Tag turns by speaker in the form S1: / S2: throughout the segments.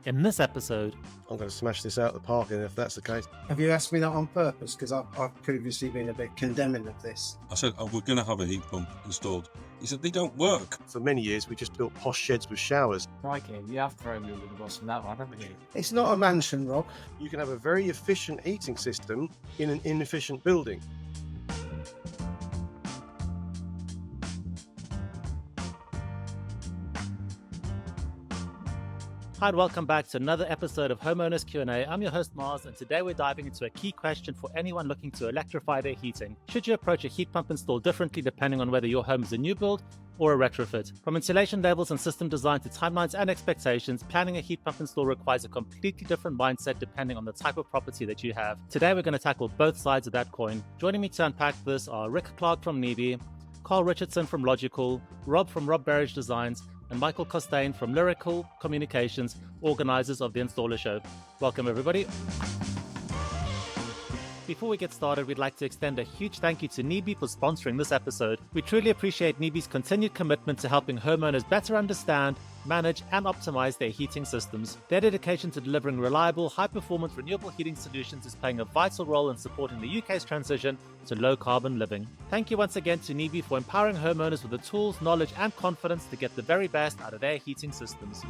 S1: In this episode,
S2: I'm going to smash this out of the park, and if that's the case.
S3: Have you asked me that on purpose? Because I've previously been a bit condemning of this.
S4: I said, we're going to have a heat pump installed. He said, they don't work.
S2: For many years, we just built posh sheds with showers.
S5: Crikey, you have thrown me under the bus from that one, haven't you?
S3: It's not a mansion, Rob.
S2: You can have a very efficient heating system in an inefficient building.
S1: hi and welcome back to another episode of Homeowners Q&A. I'm your host Mars, and today we're diving into a key question for anyone looking to electrify their heating. Should you approach a heat pump install differently depending on whether your home is a new build or a retrofit? From installation levels and system design to timelines and expectations, planning a heat pump install requires a completely different mindset depending on the type of property that you have. Today we're going to tackle both sides of that coin. Joining me to unpack this are Rick Clarke from Nebby, Karl Richardson from Logical, Rob from Berridge Designs, and Michael Costain from Lyrical Communications, organizers of the Installer Show. Welcome, everybody. Before we get started, we'd like to extend a huge thank you to Nebby for sponsoring this episode. We truly appreciate Nebby's continued commitment to helping homeowners better understand, manage, and optimize their heating systems. Their dedication to delivering reliable, high-performance renewable heating solutions is playing a vital role in supporting the UK's transition to low-carbon living. Thank you once again to Nebby for empowering homeowners with the tools, knowledge, and confidence to get the very best out of their heating systems.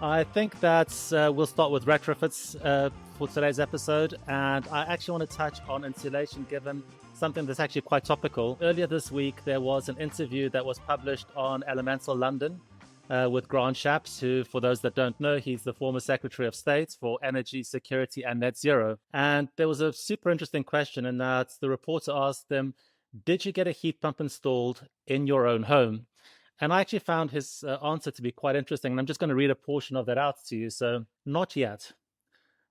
S1: I think that we'll start with retrofits for today's episode, and I actually want to touch on insulation given something that's actually quite topical. Earlier this week, there was an interview that was published on Elemental London with Grant Shapps, who, for those that don't know, he's the former Secretary of State for Energy, Security and Net Zero. And there was a super interesting question in that the reporter asked them, did you get a heat pump installed in your own home? And I actually found his answer to be quite interesting, and I'm just going to read a portion of that out to you. So, not yet.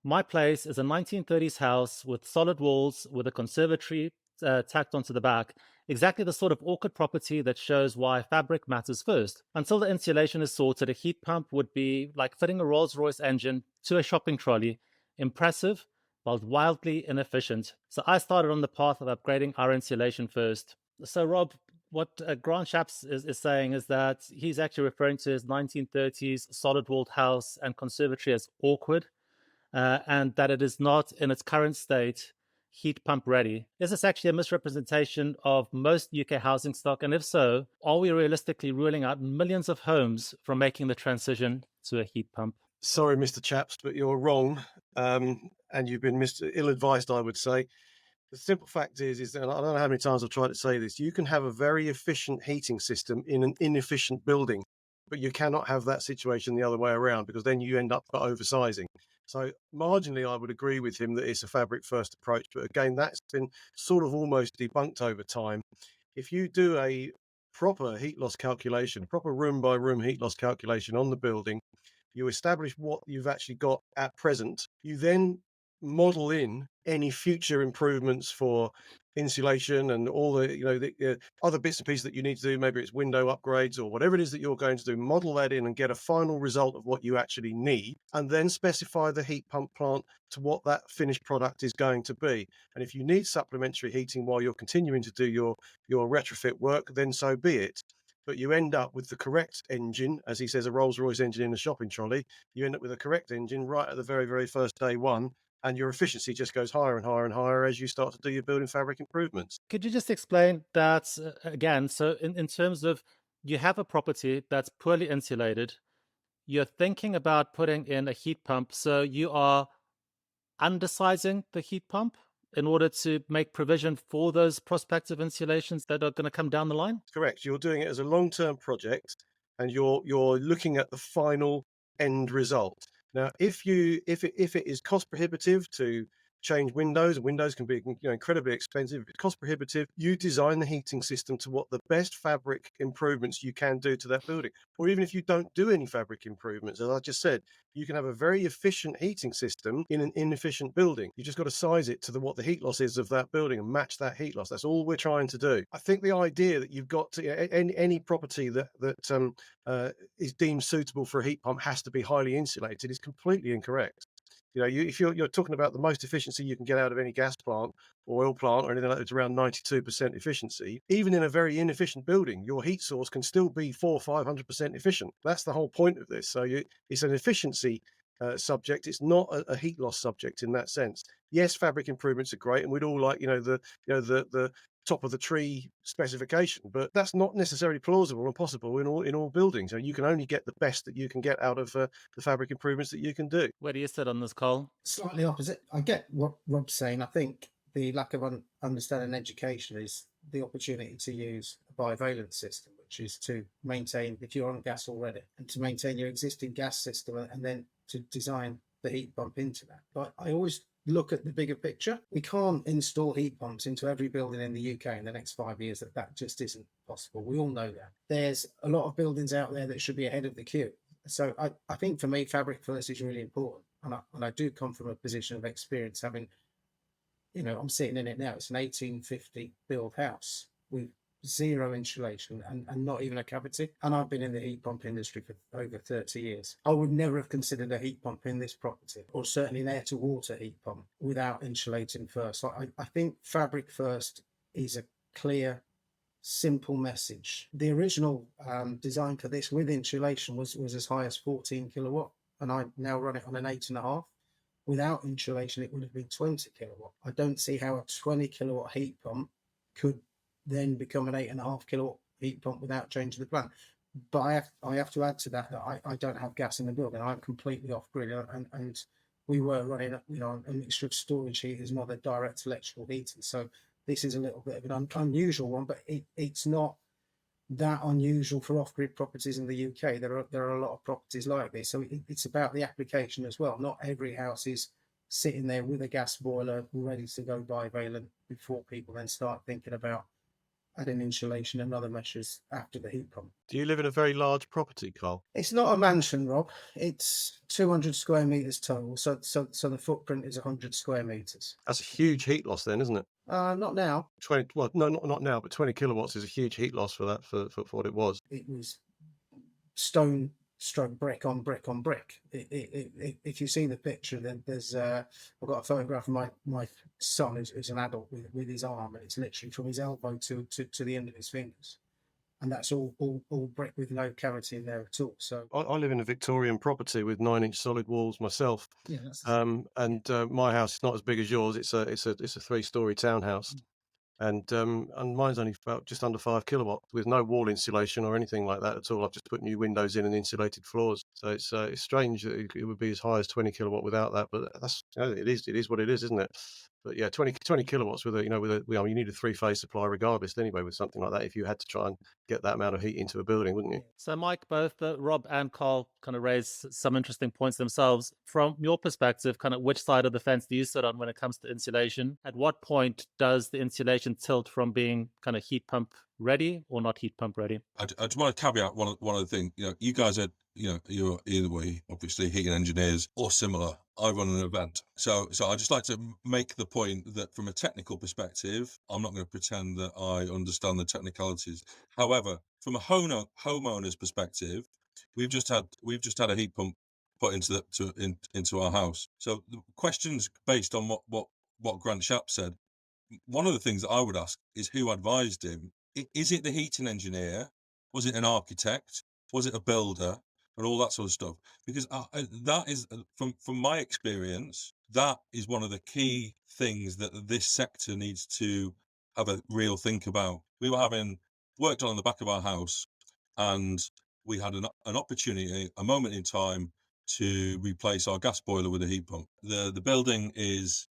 S1: My place is a 1930s house with solid walls with a conservatory tacked onto the back, exactly the sort of awkward property that shows why fabric matters first. Until the insulation is sorted, a heat pump would be like fitting a Rolls-Royce engine to a shopping trolley, impressive, while wildly inefficient. So I started on the path of upgrading our insulation first. So Rob, what Grant Shapps is saying is that he's actually referring to his 1930s solid-walled house and conservatory as awkward, and that it is not in its current state heat pump ready. Is this actually a misrepresentation of most UK housing stock? And if so, are we realistically ruling out millions of homes from making the transition to a heat pump?
S2: Sorry, Mr. Chaps, but you're wrong, and you've been ill-advised, I would say. The simple fact is that, and I don't know how many times I've tried to say this, you can have a very efficient heating system in an inefficient building, but you cannot have that situation the other way around, because then you end up oversizing. So marginally, I would agree with him that it's a fabric first approach. But again, that's been sort of almost debunked over time. If you do a proper heat loss calculation, proper room by room heat loss calculation on the building, you establish what you've actually got at present. You then model in any future improvements for insulation and all the other bits and pieces that you need to do. Maybe it's window upgrades or whatever it is that you're going to do. Model that in and get a final result of what you actually need, and then specify the heat pump plant to what that finished product is going to be. And if you need supplementary heating while you're continuing to do your retrofit work, then so be it. But you end up with the correct engine, as he says, a Rolls-Royce engine in a shopping trolley. You end up with a correct engine right at the very, very first day one. And your efficiency just goes higher and higher and higher as you start to do your building fabric improvements.
S1: Could you just explain that again? So in terms of, you have a property that's poorly insulated, you're thinking about putting in a heat pump, so you are undersizing the heat pump in order to make provision for those prospective insulations that are going to come down the line?
S2: Correct. You're doing it as a long-term project, and you're looking at the final end result. Now, if it is cost prohibitive to change windows, and windows can be incredibly expensive. If it's cost prohibitive, you design the heating system to what the best fabric improvements you can do to that building. Or even if you don't do any fabric improvements, as I just said, you can have a very efficient heating system in an inefficient building. You just got to size it to what the heat loss is of that building and match that heat loss. That's all we're trying to do. I think the idea that you've got to any property that is deemed suitable for a heat pump has to be highly insulated is completely incorrect. If you're talking about the most efficiency you can get out of any gas plant or oil plant or anything like that, it's around 92% efficiency. Even in a very inefficient building, your heat source can still be 400-500% efficient. That's the whole point of this. So it's an efficiency subject. It's not a heat loss subject in that sense. Yes, fabric improvements are great, and we'd all like the top of the tree specification, but that's not necessarily plausible and possible in all buildings. You can only get the best that you can get out of the fabric improvements that you can do.
S1: Where do you sit on this, Karl?
S3: Slightly opposite. I get what Rob's saying. I think the lack of understanding education is the opportunity to use a bivalent system, which is to maintain, if you're on gas already, and to maintain your existing gas system and then to design the heat pump into that. But I always look at the bigger picture. We can't install heat pumps into every building in the UK in the next 5 years. That just isn't possible. We all know that. There's a lot of buildings out there that should be ahead of the queue. So I think for me, fabric first is really important. And I do come from a position of experience, having, I'm sitting in it now. It's an 1850 build house with zero insulation and not even a cavity. And I've been in the heat pump industry for over 30 years. I would never have considered a heat pump in this property, or certainly an air to water heat pump, without insulating first. So I think fabric first is a clear, simple message. The original design for this with insulation was as high as 14 kilowatt, and I now run it on an 8.5. Without insulation, it would have been 20 kilowatt. I don't see how a 20 kilowatt heat pump could then become an 8.5 kilowatt heat pump without changing the plan. But I have to add to that I don't have gas in the building. I'm completely off grid, and we were running a mixture of storage heaters and other direct electrical heating. So this is a little bit of an unusual one, but it's not that unusual for off-grid properties in the UK. There are a lot of properties like this. So it's about the application as well. Not every house is sitting there with a gas boiler ready to go bivalent before people then start thinking about adding insulation and other measures after the heat pump.
S2: Do you live in a very large property, Karl?
S3: It's not a mansion, Rob. It's 200 square metres total. So the footprint is 100 square metres.
S2: That's a huge heat loss then, isn't it?
S3: Not now.
S2: 20. Well, no, not now, but 20 kilowatts is a huge heat loss for that, for what it was.
S3: It was stone stroke brick on brick on brick. If you see the picture, then there's I've got a photograph of my son who's an adult with his arm, and it's literally from his elbow to the end of his fingers, and that's all brick with no cavity in there at all. So
S2: I live in a Victorian property with 9-inch solid walls myself.
S3: yeah, that's
S2: My house is not as big as yours. It's a 3-story townhouse. And mine's only about just under 5 kilowatt with no wall insulation or anything like that at all. I've just put new windows in and insulated floors. So it's strange that it would be as high as 20 kilowatt without that, but that's it is what it is, isn't it? But yeah, 20 kilowatts with you need a 3-phase supply regardless anyway with something like that if you had to try and get that amount of heat into a building, wouldn't you?
S1: So Mike, both Rob and Karl kind of raised some interesting points themselves. From your perspective, kind of which side of the fence do you sit on when it comes to insulation? At what point does the insulation tilt from being kind of heat pump ready or not heat pump ready?
S4: I just want to caveat one other thing. You guys are, you're either way, obviously heating engineers or similar. I run an event. So I just like to make the point that from a technical perspective, I'm not going to pretend that I understand the technicalities. However, from a homeowner's perspective, we've just had a heat pump put into our house. So the questions based on what Grant Sharp said, one of the things that I would ask is who advised him. Is it the heating engineer? Was it an architect? Was it a builder? And all that sort of stuff. Because that is, from my experience, that is one of the key things that this sector needs to have a real think about. We were having work done on the back of our house, and we had an opportunity, a moment in time, to replace our gas boiler with a heat pump. The building is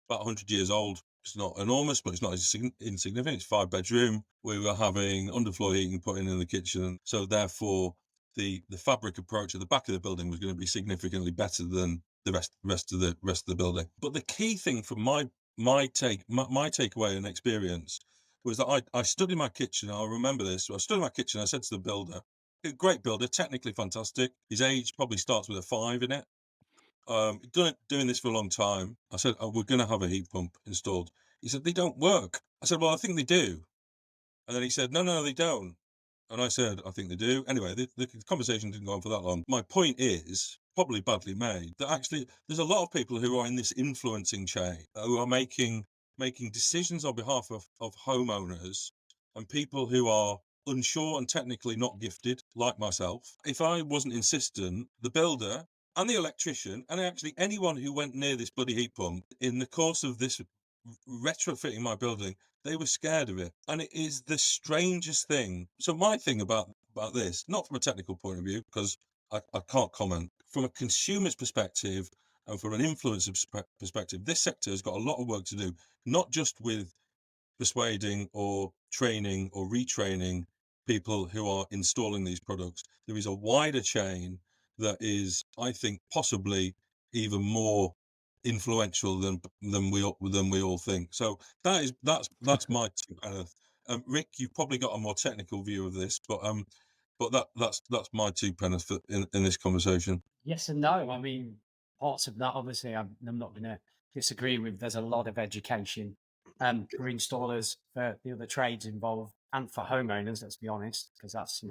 S4: about 100 years old. It's not enormous, but it's not insignificant. It's 5-bedroom. We were having underfloor heating put in the kitchen. So therefore, the fabric approach at the back of the building was going to be significantly better than the rest of the building. But the key thing from my takeaway and experience was that I stood in my kitchen. I remember this. I stood in my kitchen. I said to the builder, a great builder, technically fantastic. His age probably starts with a 5 in it. Doing this for a long time. I said, we're going to have a heat pump installed. He said, they don't work. I said, well, I think they do. And then he said, no, they don't. And I said, I think they do. Anyway, the conversation didn't go on for that long. My point is, probably badly made, that actually there's a lot of people who are in this influencing chain who are making decisions on behalf of homeowners and people who are unsure and technically not gifted, like myself. If I wasn't insistent, the builder and the electrician and actually anyone who went near this bloody heat pump in the course of this retrofitting my building, they were scared of it. And it is the strangest thing. So my thing about this, not from a technical point of view, because I can't comment, from a consumer's perspective and from an influencer's perspective, this sector has got a lot of work to do, not just with persuading or training or retraining people who are installing these products. There is a wider chain that is, I think, possibly even more influential than we all think. So that's my two penneth. Rick, you've probably got a more technical view of this, but that's my two penneth in this conversation.
S5: Yes and no. I mean, parts of that, obviously, I'm not going to disagree with. There's a lot of education for installers, for the other trades involved, and for homeowners, let's be honest, because that's,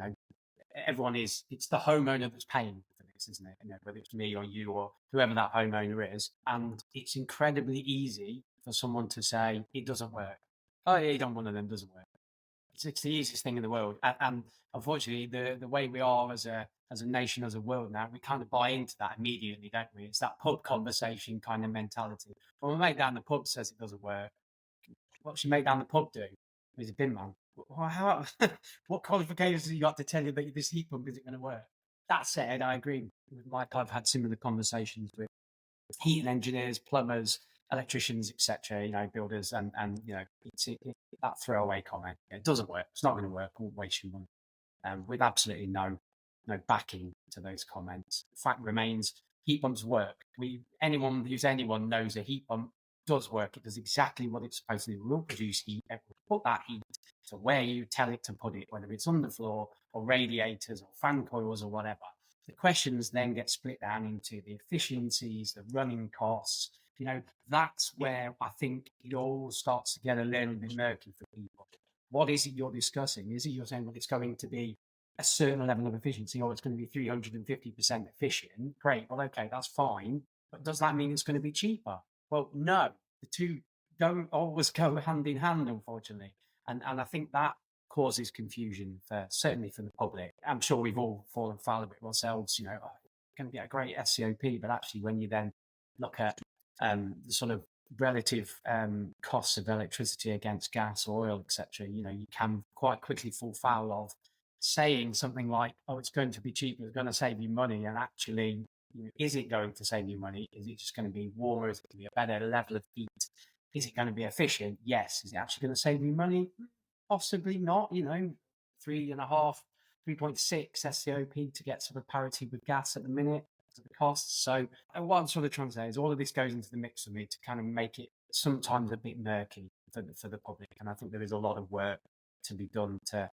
S5: it's the homeowner that's paying for this, isn't it? Whether it's me or you or whoever that homeowner is. And it's incredibly easy for someone to say, it doesn't work. Oh, yeah, one of them doesn't work. It's the easiest thing in the world. And unfortunately, the way we are as a nation, as a world now, we kind of buy into that immediately, don't we? It's that pub conversation kind of mentality. When my mate down the pub says it doesn't work, what's your mate down the pub do? He's a bin man. What qualifications have you got to tell you that this heat pump isn't going to work? That said, I agree with Mike. I've had similar conversations with heating engineers, plumbers, electricians, etc. Builders, and it's that throwaway comment. It doesn't work. It's not going to work. We'll waste your money. With absolutely no backing to those comments. The fact remains, heat pumps work. Anyone knows a heat pump does work. It does exactly what it's supposed to do. It will produce heat. It will put that heat to where you tell it to put it, whether it's on the floor or radiators or fan coils or whatever. The questions then get split down into the efficiencies, the running costs. That's where I think it all starts to get a little bit murky for people. What is it you're discussing? Is it you're saying, well, it's going to be a certain level of efficiency, or it's going to be 350% efficient? Great. Well, okay, that's fine. But does that mean it's going to be cheaper? Well, no. The two don't always go hand in hand, unfortunately. And I think that causes confusion, certainly for the public. I'm sure we've all fallen foul of it ourselves. It's going to be a great SCOP, but actually when you then look at the sort of relative costs of electricity against gas, oil, etc., you can quite quickly fall foul of saying something like, oh, it's going to be cheaper, it's going to save you money. And actually, is it going to save you money? Is it just going to be warmer? Is it going to be a better level of heat? Is it going to be efficient? Yes. Is it actually going to save you money? Possibly not. 3.5, 3.6 SCOP to get sort of parity with gas at the minute, to the costs. So what I'm sort of trying to say is all of this goes into the mix for me to kind of make it sometimes a bit murky for the public. And I think there is a lot of work to be done to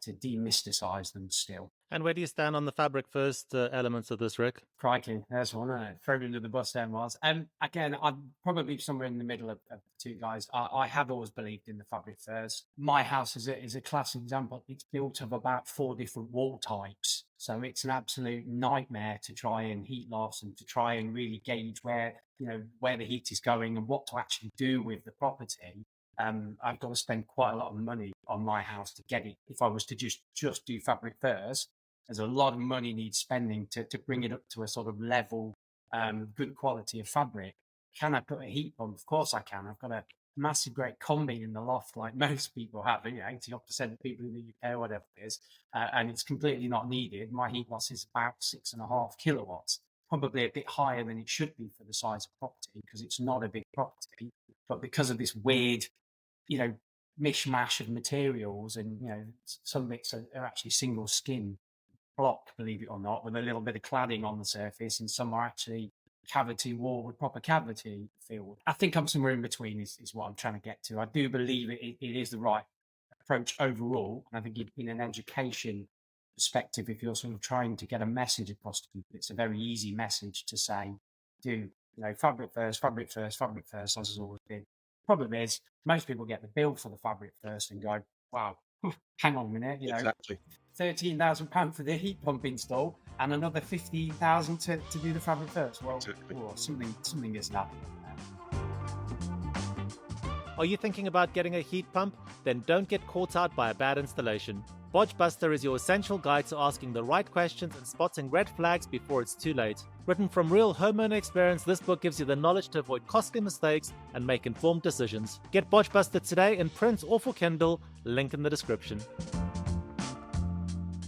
S5: demysticize them still.
S1: And where do you stand on the fabric first elements of this, Rick?
S5: Crikey, there's one. Throw me under the bus there, Mars. Again, I'm probably somewhere in the middle of the two guys. I have always believed in the fabric first. My house is a classic example. It's built of about 4 different wall types. So it's an absolute nightmare to try and heat loss and to try and really gauge where the heat is going and what to actually do with the property. I've got to spend quite a lot of money on my house to get it. If I was to just do fabric first, there's a lot of money needs spending to bring it up to a sort of level, good quality of fabric. Can I put a heat pump? Of course I can. I've got a massive, great combi in the loft, like most people have, 80% of people in the UK or whatever it is, and it's completely not needed. My heat loss is about 6.5 kilowatts, probably a bit higher than it should be for the size of property because it's not a big property, but because of this weird mishmash of materials, and some bits are actually single skin block, believe it or not, with a little bit of cladding on the surface, and some are actually cavity wall with proper cavity filled. I think I'm somewhere in between is what I'm trying to get to. I do believe it is the right approach overall, and I think in an education perspective, if you're sort of trying to get a message across to people, it's a very easy message to say, fabric first, as has always been. Problem is, most people get the bill for the fabric first and go, wow, hang on a minute,
S2: Exactly.
S5: £13,000 for the heat pump install and another £15,000 to do the fabric first. Well,
S2: Exactly.
S5: something isn't happening.
S1: Are you thinking about getting a heat pump? Then don't get caught out by a bad installation. Bodge Buster is your essential guide to asking the right questions and spotting red flags before it's too late. Written from real homeowner experience, this book gives you the knowledge to avoid costly mistakes and make informed decisions. Get Bodge Buster today in print or for Kindle, link in the description.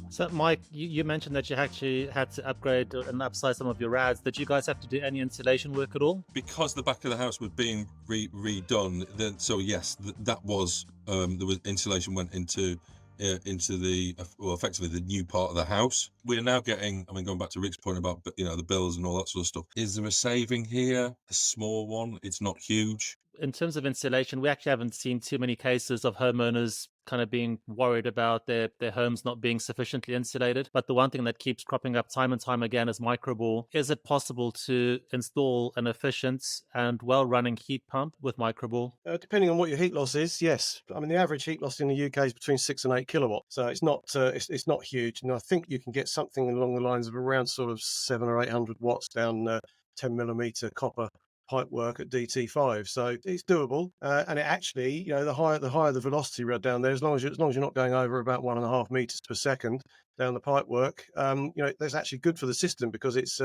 S1: So, Mike, you mentioned that you actually had to upgrade and upsize some of your rads. Did you guys have to do any insulation work at all?
S4: Because the back of the house was being redone, then so yes, that was there was insulation went into the effectively the new part of the house. We're now getting, going back to Rick's point about the bills and all that sort of stuff. Is there a saving here? A small one. It's not huge.
S1: In terms of insulation, we actually haven't seen too many cases of homeowners kind of being worried about their homes not being sufficiently insulated. But the one thing that keeps cropping up time and time again is microbore. Is it possible to install an efficient and well-running heat pump with microbore?
S2: Depending on what your heat loss is, yes. The average heat loss in the UK is between 6 and 8 kilowatts, so it's not huge. And I think you can get something along the lines of around sort of 700 or 800 watts down 10 millimeter copper pipework at DT5, so it's doable. And it actually, the higher the velocity down there, as long as you're not going over about 1.5 meters per second down the pipework, that's actually good for the system because it's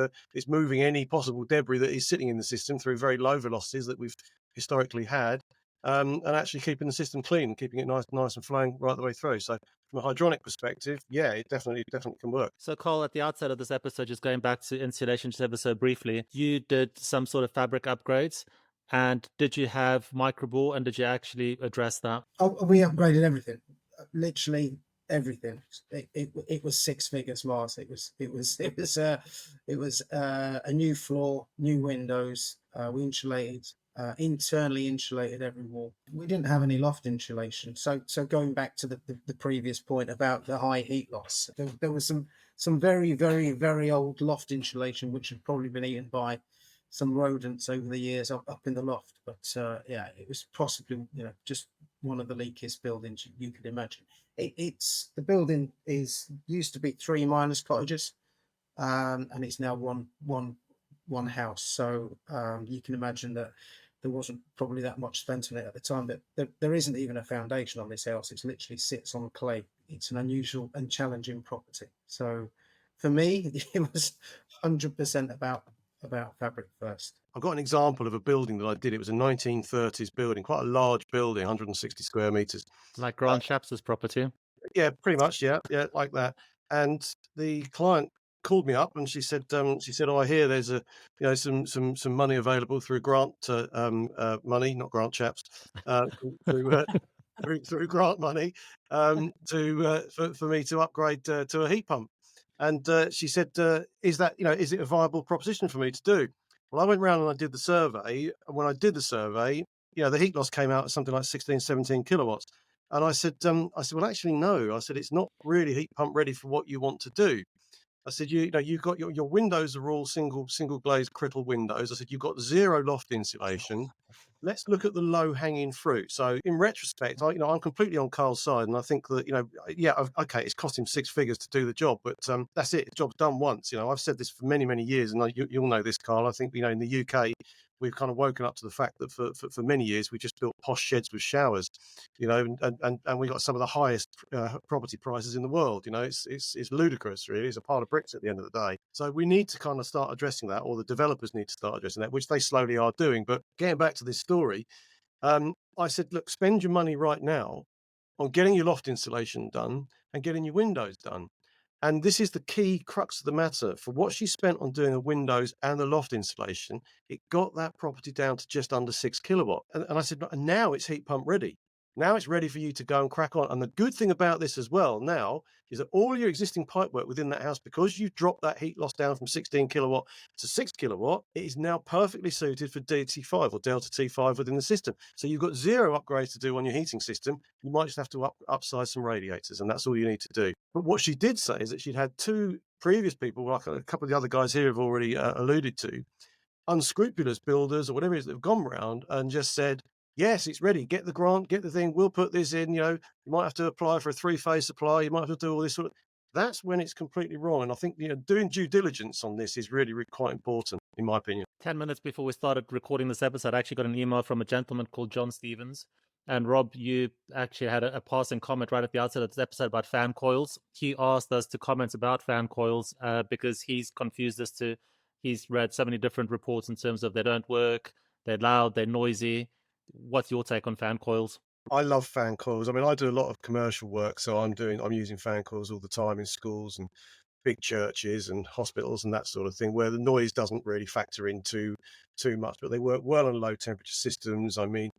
S2: moving any possible debris that is sitting in the system through very low velocities that we've historically had, and actually keeping the system clean, keeping it nice and flowing right the way through. So from a hydronic perspective, yeah, it definitely can work.
S1: So, Karl, at the outset of this episode, just going back to insulation just ever so briefly, you did some sort of fabric upgrades. And did you have microbore, and did you actually address that?
S3: Oh, we upgraded everything, literally everything. It was 6 figures, Mars. It was a new floor, new windows. We insulated. Internally insulated every wall. We didn't have any loft insulation. So going back to the previous point about the high heat loss, there was some very, very, very old loft insulation which had probably been eaten by some rodents over the years up in the loft. But it was possibly just one of the leakiest buildings you could imagine. The building used to be 3 miners' cottages, and it's now one house. So you can imagine that there wasn't probably that much spent on it at the time, but there isn't even a foundation on this house. It literally sits on clay. It's an unusual and challenging property. So for me, it was 100% about fabric first.
S2: I've got an example of a building that I did. It was a 1930s building, quite a large building, 160 square meters.
S1: Like Grant Shapps' property?
S2: Yeah, pretty much. Yeah, like that. And the client called me up and she said, "Oh, I hear there's some money available through grant money, not Grant Shapps, through grant money for me to upgrade to a heat pump." And she said, "Is it a viable proposition for me to do?" Well, I went round and I did the survey. And when I did the survey, the heat loss came out at something like 16, 17 kilowatts. And I said, well, actually, no. I said, it's not really heat pump ready for what you want to do. I said, you've got your windows are all single glazed Crittall windows. I said, you've got 0 loft insulation. Let's look at the low hanging fruit. So in retrospect, I'm completely on Karl's side, and I think that okay, it's cost him 6 figures to do the job, but that's it. The job's done once. I've said this for many years, and you'll know this, Karl. I think in the UK we've kind of woken up to the fact that for many years we just built posh sheds with showers, and we got some of the highest property prices in the world. It's ludicrous, really. It's a pile of bricks at the end of the day. So we need to kind of start addressing that, or the developers need to start addressing that, which they slowly are doing. But getting back to this story, I said, look, spend your money right now on getting your loft insulation done and getting your windows done. And this is the key crux of the matter. For what she spent on doing the windows and the loft insulation, it got that property down to just under 6 kilowatt. And I said, and now it's heat pump ready. Now it's ready for you to go and crack on. And the good thing about this as well now is that all your existing pipework within that house, because you dropped that heat loss down from 16 kilowatt to 6 kilowatt, it is now perfectly suited for DT5 or Delta T5 within the system. So you've got 0 upgrades to do on your heating system. You might just have to upsize some radiators, and that's all you need to do. But what she did say is that she'd had 2 previous people, like a couple of the other guys here have already alluded to, unscrupulous builders or whatever it is that have gone round and just said, yes, it's ready. Get the grant, get the thing. We'll put this in. You might have to apply for a 3-phase supply. You might have to do all this sort of. That's when it's completely wrong. And I think doing due diligence on this is really, really quite important, in my opinion.
S1: 10 minutes before we started recording this episode, I actually got an email from a gentleman called John Stevens. And Rob, you actually had a passing comment right at the outset of this episode about fan coils. He asked us to comment about fan coils because he's confused as to, he's read so many different reports in terms of they don't work, they're loud, they're noisy. What's your take on fan coils?
S2: I love fan coils. I mean, I do a lot of commercial work, so I'm using fan coils all the time in schools and big churches and hospitals and that sort of thing, where the noise doesn't really factor into too much, but they work well on low temperature systems. I mean,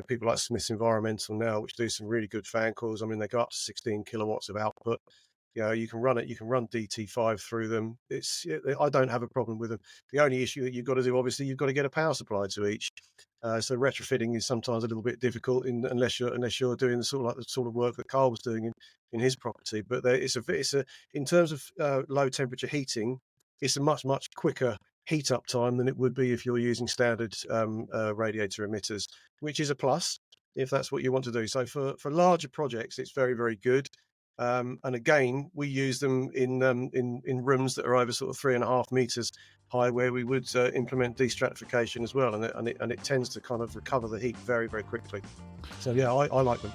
S2: people like Smith's Environmental now, which do some really good fan coils. I mean, they go up to 16 kilowatts of output. You can run DT5 through them. I don't have a problem with them. The only issue that you've got to do, obviously, you've got to get a power supply to each. So retrofitting is sometimes a little bit difficult unless you're doing the sort of work that Karl was doing in his property. But it's a in terms of low temperature heating, it's a much quicker heat up time than it would be if you're using standard radiator emitters, which is a plus if that's what you want to do. So for larger projects, it's very, very good. And again, we use them in rooms that are over sort of 3.5 meters high, where we would implement destratification as well, and it tends to kind of recover the heat very, very quickly. So yeah, I like them.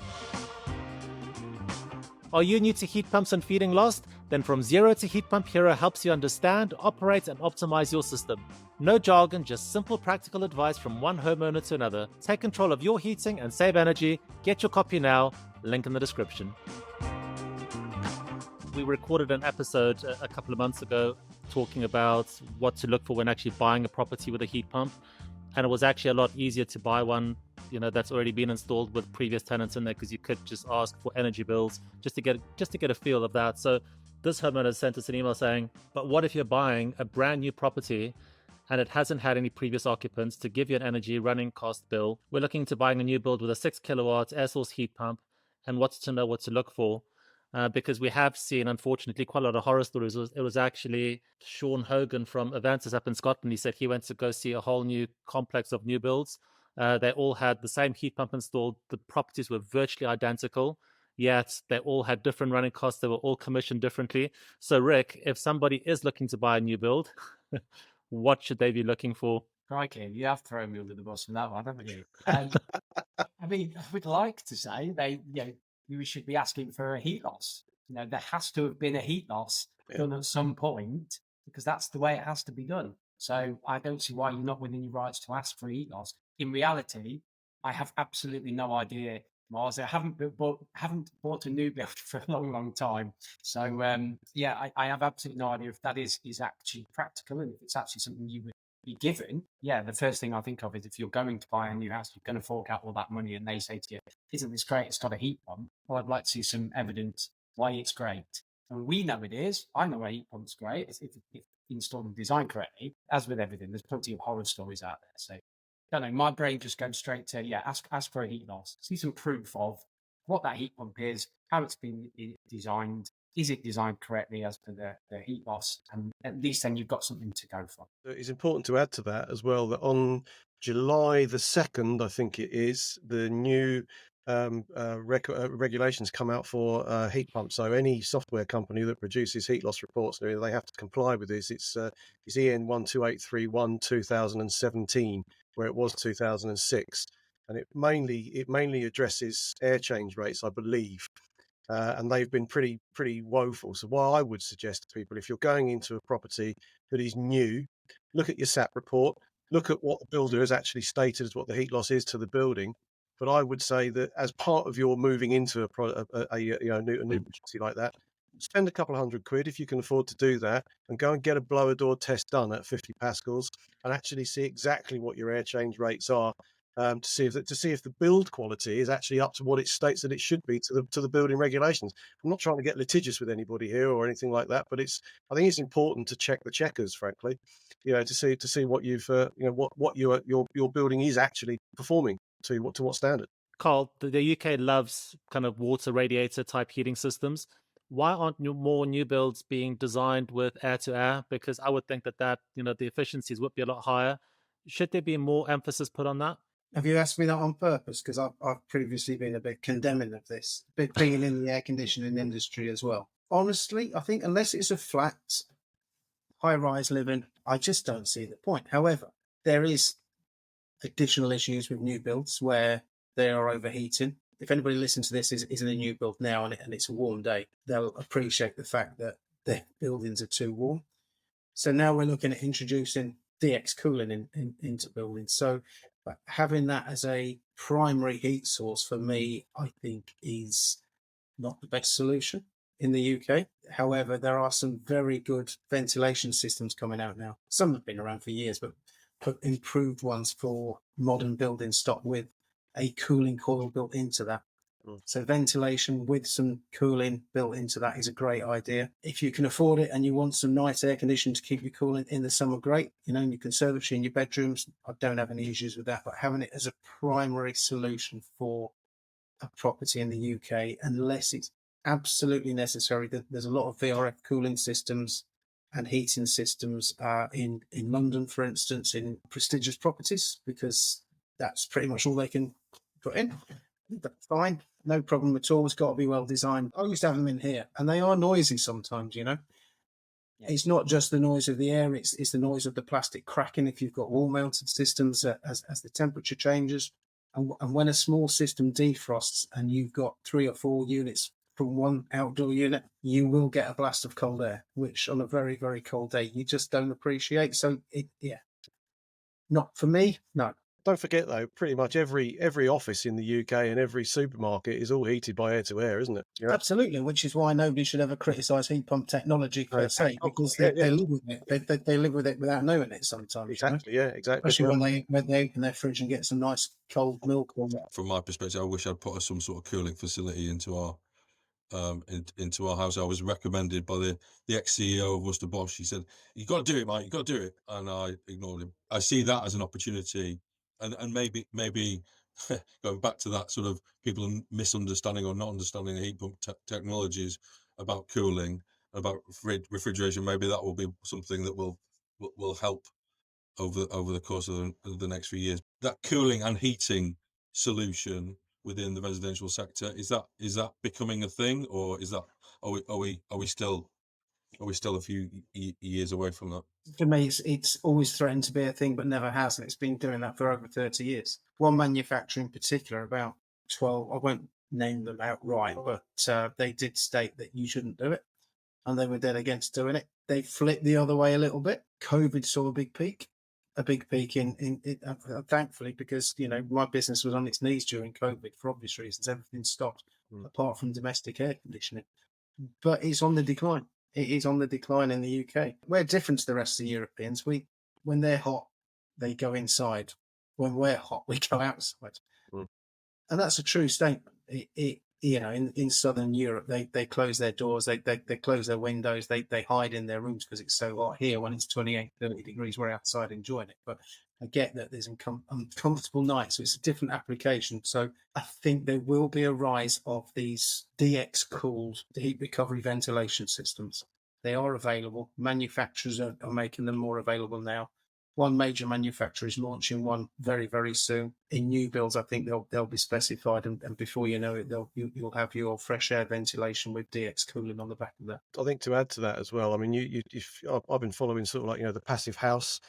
S1: Are you new to heat pumps and feeding lost? Then From Zero to Heat Pump Hero helps you understand, operate, and optimize your system. No jargon, just simple practical advice from one homeowner to another. Take control of your heating and save energy. Get your copy now. Link in the description. We recorded an episode a couple of months ago talking about what to look for when actually buying a property with a heat pump. And it was actually a lot easier to buy one, that's already been installed with previous tenants in there, because you could just ask for energy bills just to get a feel of that. So this homeowner sent us an email saying, but what if you're buying a brand new property and it hasn't had any previous occupants to give you an energy running cost bill? We're looking to buying a new build with a 6 kilowatt air source heat pump, and wants to know what to look for. Because we have seen, unfortunately, quite a lot of horror stories. It was actually Sean Hogan from Avantis up in Scotland. He said he went to go see a whole new complex of new builds. They all had the same heat pump installed. The properties were virtually identical, yet they all had different running costs. They were all commissioned differently. So, Rick, if somebody is looking to buy a new build, what should they be looking for?
S5: Crikey, you have thrown me under the bus on that one, haven't you? I mean, I would like to say we should be asking for a heat loss. There has to have been a heat loss done at some point, because that's the way it has to be done. So I don't see why you're not within your rights to ask for a heat loss. In reality, I have absolutely no idea, Mars. I haven't bought a new build for a long, long time. So I have absolutely no idea if that is actually practical, and if it's actually something you would be given. Yeah, the first thing I think of is if you're going to buy a new house, you're going to fork out all that money, and they say to you, isn't this great? It's got a heat pump. Well, I'd like to see some evidence why it's great. And we know it is. I know a heat pump's great if installed and designed correctly. As with everything, there's plenty of horror stories out there. So, I don't know, my brain just goes straight to, ask for a heat loss. See some proof of what that heat pump is, how it's been designed. Is it designed correctly as per the heat loss? And at least then you've got something to go from.
S2: It's important to add to that as well that on July the 2nd, I think it is, the new regulations come out for heat pumps. So any software company that produces heat loss reports, they have to comply with this. It's EN 12831 2017, where it was 2006, and it mainly addresses air change rates, I believe. And they've been pretty woeful. So what I would suggest to people, if you're going into a property that is new, look at your SAP report, look at what the builder has actually stated as what the heat loss is to the building. But I would say that as part of your moving into a new property like that, spend a couple of £100 if you can afford to do that, and go and get a blower door test done at 50 pascals and actually see exactly what your air change rates are. To see if the build quality is actually up to what it states that it should be to the building regulations. I'm not trying to get litigious with anybody here or anything like that, but I think it's important to check the checkers, frankly, to see what you've what your building is actually performing to what standard.
S1: Karl, the UK loves kind of water radiator type heating systems. Why aren't more new builds being designed with air to air? Because I would think that the efficiencies would be a lot higher. Should there be more emphasis put on that?
S3: Have you asked me that on purpose? Because I've previously been a bit condemning of this, being in the air conditioning industry as well. Honestly, I think unless it's a flat, high-rise living, I just don't see the point. However, there is additional issues with new builds where they are overheating. If anybody listens to this is in a new build now and it's a warm day, they'll appreciate the fact that their buildings are too warm. So now we're looking at introducing DX cooling into buildings. So having that as a primary heat source for me, I think is not the best solution in the UK. However, there are some very good ventilation systems coming out now. Some have been around for years, but improved ones for modern building stock with a cooling coil built into that. So ventilation with some cooling built into that is a great idea. If you can afford it and you want some nice air conditioning to keep you cool in the summer, great. In your conservatory, in your bedrooms, I don't have any issues with that. But having it as a primary solution for a property in the UK, unless it's absolutely necessary, there's a lot of VRF cooling systems and heating systems in London, for instance, in prestigious properties, because that's pretty much all they can put in. That's fine, no problem at all. It's got to be well designed. I used to have them in here, and they are noisy sometimes. It's not just the noise of the air; it's the noise of the plastic cracking if you've got wall-mounted systems as the temperature changes. And when a small system defrosts and you've got 3 or 4 units from one outdoor unit, you will get a blast of cold air, which on a very, very cold day you just don't appreciate. So not for me. No.
S2: Don't forget, though, pretty much every office in the UK and every supermarket is all heated by air-to-air, isn't it?
S3: Absolutely, which is why nobody should ever criticise heat pump technology per se, because they live with it. They live with it without knowing it sometimes.
S2: Exactly, exactly.
S3: Especially when they open their fridge and get some nice cold milk.
S4: From my perspective, I wish I'd put some sort of cooling facility into our house. I was recommended by the ex-CEO of Worcester Bodge. He said, "You got to do it, mate. You got to do it," and I ignored him. I see that as an opportunity. And maybe going back to that sort of people misunderstanding or not understanding heat pump technologies about cooling, about refrigeration, maybe that will be something that will help over the course of the next few years. That cooling and heating solution within the residential sector, is that becoming a thing, or are we still a few years away from that?
S3: For me, it's always threatened to be a thing, but never has, and it's been doing that for over 30 years. One manufacturer in particular, about 12, I won't name them outright, but they did state that you shouldn't do it, and they were dead against doing it. They flipped the other way a little bit. COVID saw a big peak in thankfully, because my business was on its knees during COVID for obvious reasons. Everything stopped apart from domestic air conditioning, but it's on the decline. It is on the decline in the UK. We're different to the rest of the Europeans. When they're hot, they go inside. When we're hot, we go outside. And that's a true statement. In Southern Europe, they close their doors, they close their windows, they hide in their rooms because it's so hot. Here, when it's 28, 30 degrees, we're outside enjoying it. But I get that there's uncomfortable nights, so it's a different application. So I think there will be a rise of these DX cooled heat recovery ventilation systems. They are available. Manufacturers are making them more available now. One major manufacturer is launching one very, very soon. In new builds, I think they'll be specified, and before you know it, you'll have your fresh air ventilation with DX cooling on the back of that.
S2: I think to add to that as well, I mean, I've been following sort of like the passive house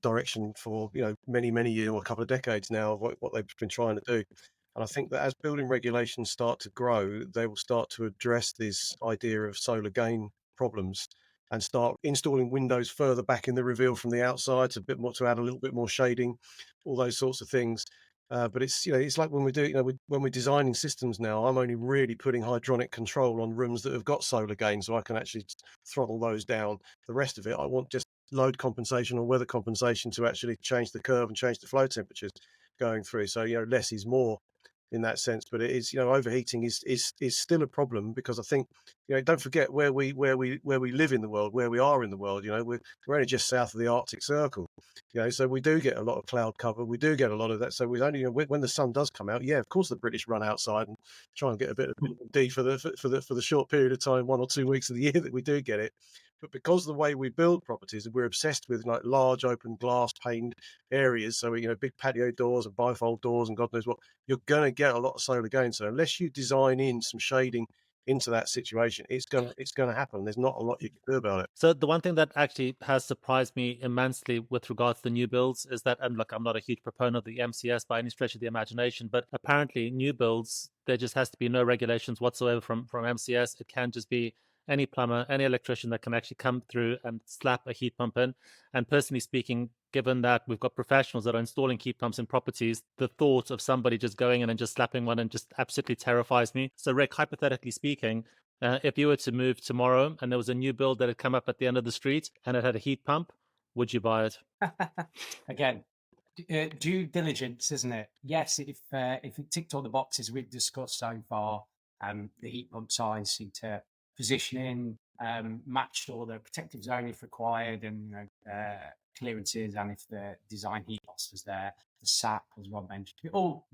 S2: direction for many years or a couple of decades now of what they've been trying to do. And I think that as building regulations start to grow, they will start to address this idea of solar gain problems and start installing windows further back in the reveal from the outside to add a little bit more shading, all those sorts of things. But it's it's like when we do when we're designing systems now, I'm only really putting hydronic control on rooms that have got solar gain, so I can actually throttle those down. The rest of it, I want just load compensation or weather compensation to actually change the curve and change the flow temperatures going through. So less is more in that sense, but it is overheating is still a problem, because I think don't forget where we live in the world, where we are in the world. We're only just south of the Arctic Circle, so we do get a lot of cloud cover, we do get a lot of that. So we only when the sun does come out, of course the British run outside and try and get a bit of vitamin D for the short period of time, 1 or 2 weeks of the year that we do get it. But because of the way we build properties, we're obsessed with like large open glass paned areas. So, big patio doors and bifold doors and God knows what, you're going to get a lot of solar gain. So unless you design in some shading into that situation, it's gonna happen. There's not a lot you can do about it.
S1: So the one thing that actually has surprised me immensely with regards to the new builds is that, and look, I'm not a huge proponent of the MCS by any stretch of the imagination, but apparently new builds, there just has to be no regulations whatsoever from MCS. It can just be any plumber, any electrician that can actually come through and slap a heat pump in. And personally speaking, given that we've got professionals that are installing heat pumps in properties, the thought of somebody just going in and just slapping one in just absolutely terrifies me. So Rick, hypothetically speaking, if you were to move tomorrow and there was a new build that had come up at the end of the street and it had a heat pump, would you buy it?
S5: Again, due diligence, isn't it? Yes, if it ticked all the boxes we've discussed so far, the heat pump size, heater positioning, matched all the protective zone if required, and clearances, and if the design heat loss was there, the SAP, as Rob mentioned, if it all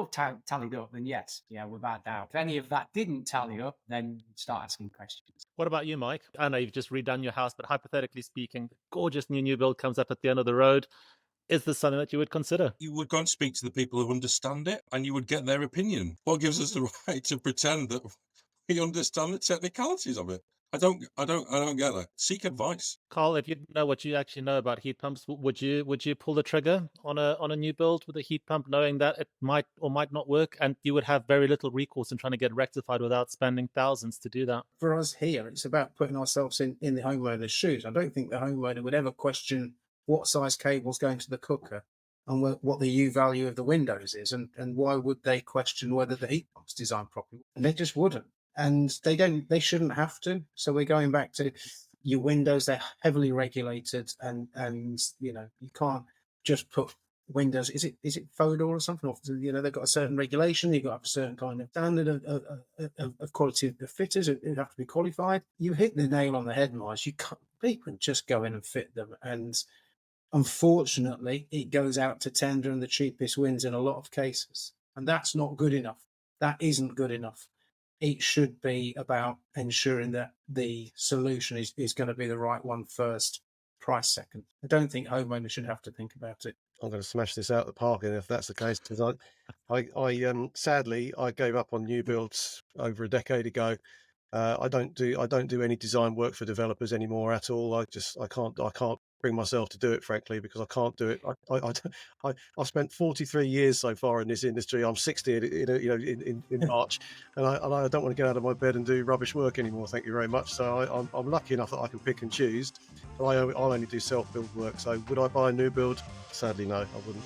S5: tallied up, then yes, without doubt. If any of that didn't tally up, then start asking questions.
S1: What about you, Mike? I know you've just redone your house, but hypothetically speaking, gorgeous new build comes up at the end of the road. Is this something that you would consider?
S4: You would go and speak to the people who understand it, and you would get their opinion. What gives us the right to pretend that we understand the technicalities of it? I don't get that. Seek advice.
S1: Karl, if you know what you actually know about heat pumps, would you pull the trigger on a new build with a heat pump, knowing that it might or might not work, and you would have very little recourse in trying to get rectified without spending thousands to do that?
S3: For us here, it's about putting ourselves in the homeowner's shoes. I don't think the homeowner would ever question what size cable's going to the cooker and what the U value of the windows is, and why would they question whether the heat pump's designed properly? And they just wouldn't. And they shouldn't have to. So we're going back to your windows. They're heavily regulated, and you can't just put windows. Is it faux door or something? They've got a certain regulation. You've got to have a certain kind of standard of quality of the fitters. It have to be qualified. You hit the nail on the head, Mars. You can't. People just go in and fit them, and unfortunately, it goes out to tender, and the cheapest wins in a lot of cases. And that's not good enough. That isn't good enough. It should be about ensuring that the solution is going to be the right one first, price second. I don't think homeowners should have to think about it.
S2: I'm going to smash this out of the park, and if that's the case, because I sadly I gave up on new builds over a decade ago. I don't do any design work for developers anymore at all. I can't bring myself to do it, frankly, because I can't do it. I've spent 43 years so far in this industry. I'm 60 in March, and I don't want to get out of my bed and do rubbish work anymore. Thank you very much. So I'm lucky enough that I can pick and choose, but I'll only do self-build work. So would I buy a new build? Sadly, no, I wouldn't.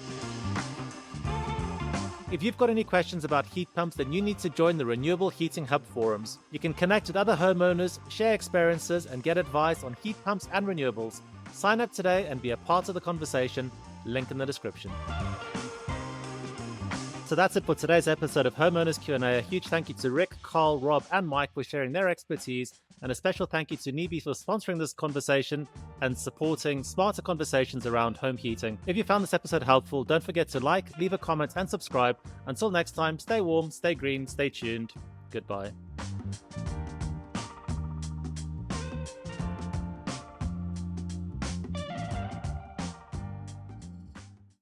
S1: If you've got any questions about heat pumps, then you need to join the Renewable Heating Hub forums. You can connect with other homeowners, share experiences, and get advice on heat pumps and renewables. Sign up today and be a part of the conversation. Link in the description. So that's it for today's episode of Homeowners Q&A. A huge thank you to Rick, Karl, Rob, and Mike for sharing their expertise, and a special thank you to Nibi for sponsoring this conversation and supporting smarter conversations around home heating. If you found this episode helpful, don't forget to like, leave a comment, and subscribe. Until next time, stay warm, stay green, stay tuned. Goodbye.